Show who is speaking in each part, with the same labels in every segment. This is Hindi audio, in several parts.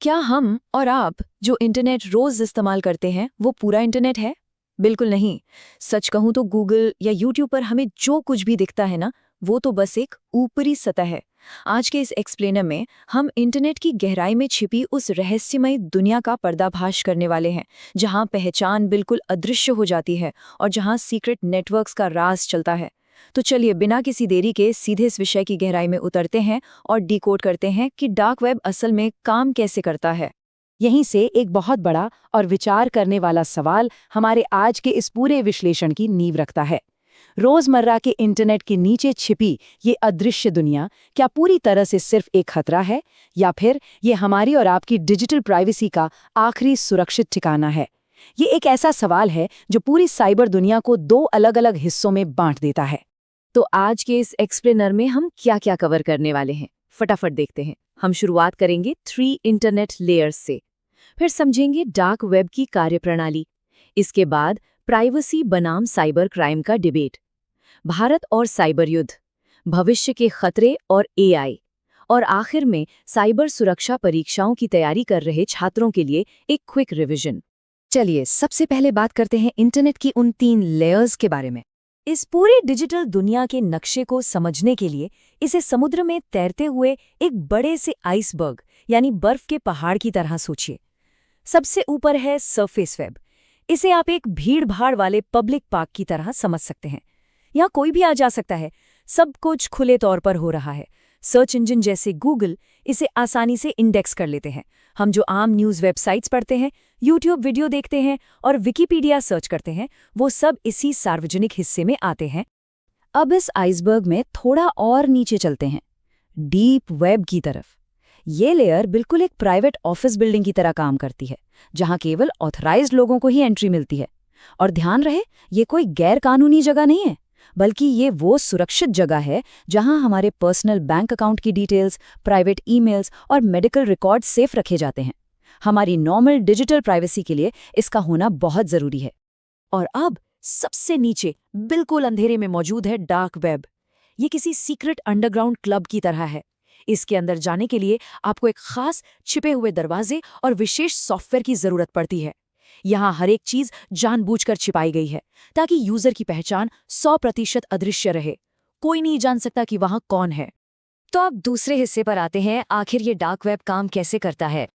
Speaker 1: क्या हम और आप जो इंटरनेट रोज इस्तेमाल करते हैं वो पूरा इंटरनेट है? बिल्कुल नहीं। सच कहूं तो गूगल या यूट्यूब पर हमें जो कुछ भी दिखता है ना, वो तो बस एक ऊपरी सतह है। आज के इस एक्सप्लेनर में हम इंटरनेट की गहराई में छिपी उस रहस्यमय दुनिया का पर्दाफाश करने वाले हैं, जहां पहचान बिल्कुल अदृश्य हो जाती है और जहां सीक्रेट नेटवर्क्स का राज चलता है। तो चलिए बिना किसी देरी के सीधे इस विषय की गहराई में उतरते हैं और डिकोड करते हैं कि डार्क वेब असल में काम कैसे करता है।
Speaker 2: यहीं से एक बहुत बड़ा और विचार करने वाला सवाल हमारे आज के इस पूरे विश्लेषण की नींव रखता है। रोजमर्रा के इंटरनेट के नीचे छिपी ये अदृश्य दुनिया क्या पूरी तरह से सिर्फ एक खतरा है, या फिर ये हमारी और आपकी डिजिटल प्राइवेसी का आखिरी सुरक्षित ठिकाना है? ये एक ऐसा सवाल है जो पूरी साइबर दुनिया को दो अलग-अलग हिस्सों में बांट देता है।
Speaker 1: तो आज के इस एक्सप्लेनर में हम क्या क्या कवर करने वाले हैं, फटाफट देखते हैं। हम शुरुआत करेंगे 3 इंटरनेट लेयर्स से, फिर समझेंगे डार्क वेब की कार्यप्रणाली, इसके बाद प्राइवेसी बनाम साइबर क्राइम का डिबेट, भारत और साइबर युद्ध, भविष्य के खतरे और एआई, और आखिर में साइबर सुरक्षा परीक्षाओं की तैयारी कर रहे छात्रों के लिए एक क्विक रिवीजन।
Speaker 2: चलिए सबसे पहले बात करते हैं इंटरनेट की उन 3 लेयर्स के बारे में।
Speaker 1: इस पूरी डिजिटल दुनिया के नक्शे को समझने के लिए इसे समुद्र में तैरते हुए एक बड़े से आइसबर्ग यानी बर्फ के पहाड़ की तरह सोचिए। सबसे ऊपर है सरफेस वेब। इसे आप एक भीड़-भाड़ वाले पब्लिक पार्क की तरह समझ सकते हैं। यहाँ कोई भी आ जा सकता है, सब कुछ खुले तौर पर हो रहा है। सर्च इंजन जैसे गूगल इसे आसानी से इंडेक्स कर लेते हैं। हम जो आम न्यूज़ वेबसाइट्स पढ़ते हैं, यूट्यूब वीडियो देखते हैं और विकिपीडिया सर्च करते हैं, वो सब इसी सार्वजनिक हिस्से में आते हैं।
Speaker 2: अब इस आइसबर्ग में थोड़ा और नीचे चलते हैं, डीप वेब की तरफ। ये लेयर बिल्कुल एक प्राइवेट ऑफिस बिल्डिंग की तरह काम करती है, जहां केवल ऑथराइज्ड लोगों को ही एंट्री मिलती है। और ध्यान रहे, ये कोई गैर कानूनी जगह नहीं है, बल्कि ये वो सुरक्षित जगह है जहां हमारे पर्सनल बैंक अकाउंट की डिटेल्स, प्राइवेट ईमेल्स और मेडिकल रिकॉर्ड सेफ रखे जाते हैं। हमारी नॉर्मल डिजिटल प्राइवेसी के लिए इसका होना बहुत जरूरी है।
Speaker 1: और अब सबसे नीचे बिल्कुल अंधेरे में मौजूद है डार्क वेब। ये किसी सीक्रेट अंडरग्राउंड क्लब की तरह है। इसके अंदर जाने के लिए आपको एक खास छिपे हुए दरवाजे और विशेष सॉफ्टवेयर की जरूरत पड़ती है। यहाँ हर एक चीज जानबूझकर छिपाई गई है ताकि यूजर की पहचान 100% अदृश्य रहे। कोई नहीं जान सकता कि वहां कौन है। तो अब दूसरे हिस्से पर आते हैं, आखिर ये डार्क वेब काम कैसे करता है।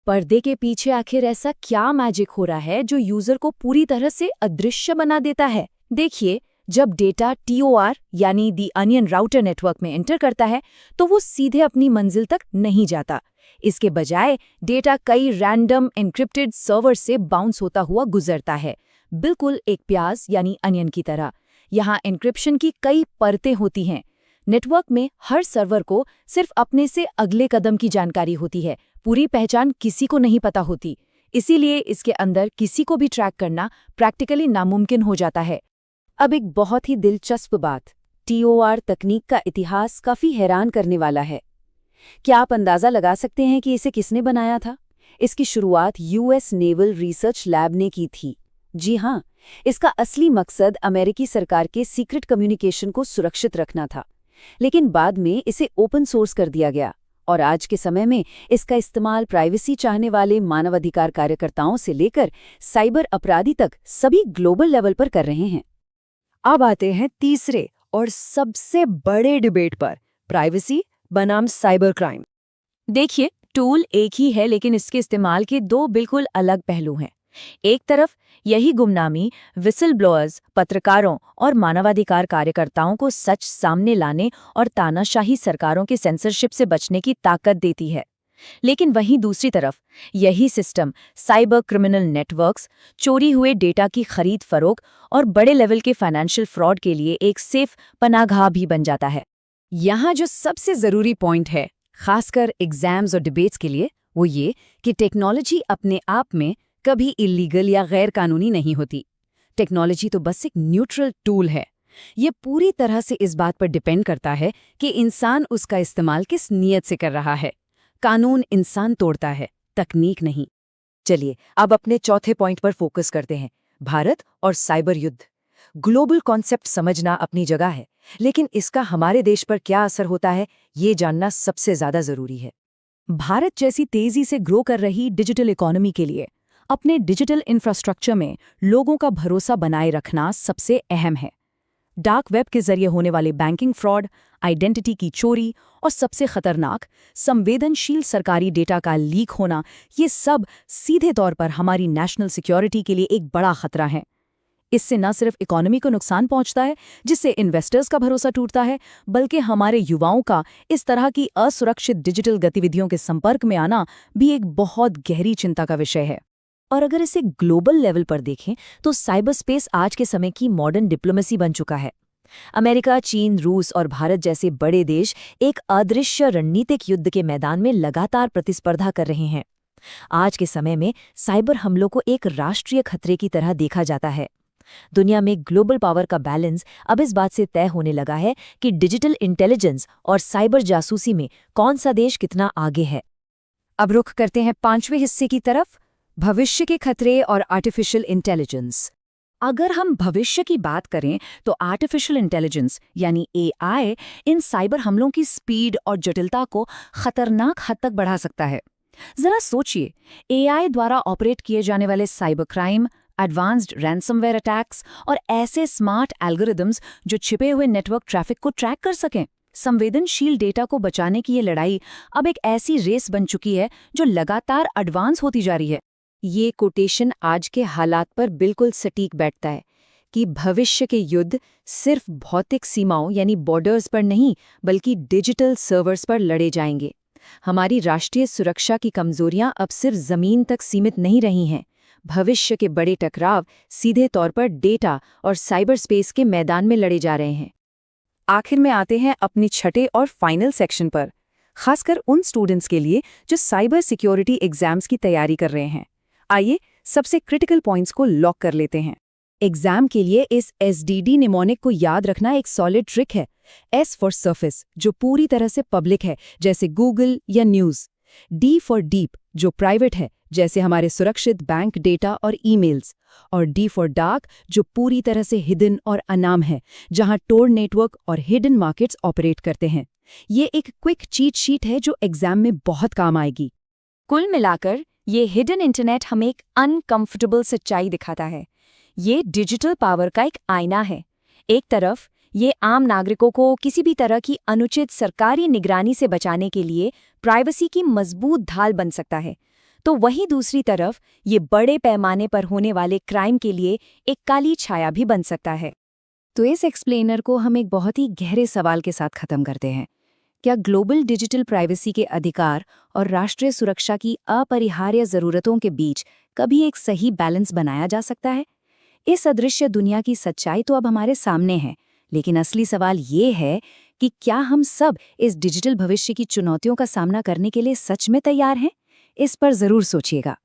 Speaker 1: पर्दे के पीछे आखिर ऐसा क्या मैजिक हो रहा है जो यूजर को पूरी तरह से अदृश्य बना देता है? देखिए, जब डेटा TOR यानी दी अनियन राउटर नेटवर्क में एंटर करता है तो वो सीधे अपनी मंजिल तक नहीं जाता। इसके बजाय डेटा कई रैंडम एन्क्रिप्टेड सर्वर से बाउंस होता हुआ गुजरता है, बिल्कुल एक प्याज यानी अनियन की तरह। यहाँ एन्क्रिप्शन की कई परतें होती हैं। नेटवर्क में हर सर्वर को सिर्फ अपने से अगले कदम की जानकारी होती है, पूरी पहचान किसी को नहीं पता होती। इसीलिए इसके अंदर किसी को भी ट्रैक करना प्रैक्टिकली नामुमकिन हो जाता है।
Speaker 2: अब एक बहुत ही दिलचस्प बात, TOR तकनीक का इतिहास काफी हैरान करने वाला है। क्या आप अंदाजा लगा सकते हैं कि इसे किसने बनाया था? इसकी शुरुआत US नेवल रिसर्च लैब ने की थी। जी हाँ, इसका असली मकसद अमेरिकी सरकार के सीक्रेट कम्युनिकेशन को सुरक्षित रखना था, लेकिन बाद में इसे ओपन सोर्स कर दिया गया और आज के समय में इसका इस्तेमाल प्राइवेसी चाहने वाले मानवाधिकार कार्यकर्ताओं से लेकर साइबर अपराधी तक सभी ग्लोबल लेवल पर कर रहे हैं।
Speaker 1: अब आते हैं तीसरे और सबसे बड़े डिबेट पर, प्राइवेसी बनाम साइबर क्राइम। देखिए, टूल एक ही है लेकिन इसके इस्तेमाल के दो बिल्कुल अलग पहलू हैं। एक तरफ यही गुमनामी विसल ब्लोअर्स, पत्रकारों और मानवाधिकार कार्यकर्ताओं को सच सामने लाने और तानाशाही सरकारों के सेंसरशिप से बचने की ताकत देती है। लेकिन वहीं दूसरी तरफ यही सिस्टम साइबर क्रिमिनल नेटवर्क्स, चोरी हुए डेटा की खरीद फरोख्त और बड़े लेवल के फाइनेंशियल फ्रॉड के लिए एक सेफ पनाहगाह भी बन जाता है। यहाँ जो सबसे ज़रूरी पॉइंट है, खासकर एग्जाम्स और डिबेट्स के लिए, वो ये कि टेक्नोलॉजी अपने आप में कभी इलीगल या गैर कानूनी नहीं होती। टेक्नोलॉजी तो बस एक न्यूट्रल टूल है। ये पूरी तरह से इस बात पर डिपेंड करता है कि इंसान उसका इस्तेमाल किस नीयत से कर रहा है। कानून इंसान तोड़ता है, तकनीक नहीं। चलिए अब अपने चौथे पॉइंट पर फोकस करते हैं, भारत और साइबर युद्ध। ग्लोबल कॉन्सेप्ट समझना अपनी जगह है, लेकिन इसका हमारे देश पर क्या असर होता है, ये जानना सबसे ज्यादा जरूरी है। भारत जैसी तेजी से ग्रो कर रही डिजिटल इकोनॉमी के लिए अपने डिजिटल इंफ्रास्ट्रक्चर में लोगों का भरोसा बनाए रखना सबसे अहम है। डार्क वेब के जरिए होने वाले बैंकिंग फ्रॉड, आइडेंटिटी की चोरी और सबसे खतरनाक संवेदनशील सरकारी डेटा का लीक होना, ये सब सीधे तौर पर हमारी नेशनल सिक्योरिटी के लिए एक बड़ा खतरा है। इससे न सिर्फ इकोनॉमी को नुकसान पहुंचता है, जिससे इन्वेस्टर्स का भरोसा टूटता है, बल्कि हमारे युवाओं का इस तरह की असुरक्षित डिजिटल गतिविधियों के संपर्क में आना भी एक बहुत गहरी चिंता का विषय है। और अगर इसे ग्लोबल लेवल पर देखें तो साइबर स्पेस आज के समय की मॉडर्न डिप्लोमेसी बन चुका है। अमेरिका, चीन, रूस और भारत जैसे बड़े देश एक अदृश्य रणनीतिक युद्ध के मैदान में लगातार प्रतिस्पर्धा कर रहे हैं। आज के समय में साइबर हमलों को एक राष्ट्रीय खतरे की तरह देखा जाता है। दुनिया में ग्लोबल पावर का बैलेंस अब इस बात से तय होने लगा है कि डिजिटल इंटेलिजेंस और साइबर जासूसी में कौन सा देश कितना आगे है। अब रुख करते हैं 5वें हिस्से की तरफ, भविष्य के खतरे और आर्टिफिशियल इंटेलिजेंस। अगर हम भविष्य की बात करें तो आर्टिफिशियल इंटेलिजेंस यानी AI इन साइबर हमलों की स्पीड और जटिलता को खतरनाक हद तक बढ़ा सकता है। जरा सोचिए, AI द्वारा ऑपरेट किए जाने वाले cyber crime, advanced ransomware attacks और ऐसे स्मार्ट एल्गोरिदम्स जो छिपे हुए नेटवर्क ट्रैफिक को ट्रैक कर सकें। संवेदनशील डेटा को बचाने की ये लड़ाई अब एक ऐसी रेस बन चुकी है जो लगातार एडवांस होती जा रही है। ये कोटेशन आज के हालात पर बिल्कुल सटीक बैठता है कि भविष्य के युद्ध सिर्फ भौतिक सीमाओं यानी बॉर्डर्स पर नहीं, बल्कि डिजिटल सर्वर्स पर लड़े जाएंगे। हमारी राष्ट्रीय सुरक्षा की कमजोरियां अब सिर्फ जमीन तक सीमित नहीं रही हैं। भविष्य के बड़े टकराव सीधे तौर पर डेटा और साइबर स्पेस के मैदान में लड़े जा रहे हैं। आखिर में आते हैं अपनी छठे और फाइनल सेक्शन पर, खासकर उन स्टूडेंट्स के लिए जो साइबर सिक्योरिटी एग्जाम्स की तैयारी कर रहे हैं। आइए सबसे क्रिटिकल पॉइंट्स को लॉक कर लेते हैं। एग्जाम के लिए इस SDD निमोनिक को याद रखना एक सॉलिड ट्रिक है। S फॉर सरफेस, जो पूरी तरह से पब्लिक है, जैसे गूगल या न्यूज़। D फॉर डीप, जो प्राइवेट है, जैसे हमारे सुरक्षित बैंक डेटा और ईमेल्स। और D फॉर डार्क, जो पूरी तरह से हिडन और अनाम है, जहां टोर नेटवर्क और हिडन मार्केट्स ऑपरेट करते हैं। ये एक क्विक चीट शीट है जो एग्जाम में बहुत काम आएगी। कुल मिलाकर ये हिडन इंटरनेट हमें एक अनकंफर्टेबल सच्चाई दिखाता है। ये डिजिटल पावर का एक आईना है। एक तरफ ये आम नागरिकों को किसी भी तरह की अनुचित सरकारी निगरानी से बचाने के लिए प्राइवेसी की मजबूत ढाल बन सकता है, तो वहीं दूसरी तरफ ये बड़े पैमाने पर होने वाले क्राइम के लिए एक काली छाया भी बन सकता है। तो इस एक्सप्लेनर को हम एक बहुत ही गहरे सवाल के साथ खत्म करते हैं। क्या ग्लोबल डिजिटल प्राइवेसी के अधिकार और राष्ट्रीय सुरक्षा की अपरिहार्य जरूरतों के बीच कभी एक सही बैलेंस बनाया जा सकता है? इस अदृश्य दुनिया की सच्चाई तो अब हमारे सामने है, लेकिन असली सवाल ये है कि क्या हम सब इस डिजिटल भविष्य की चुनौतियों का सामना करने के लिए सच में तैयार हैं? इस पर जरूर सोचिएगा।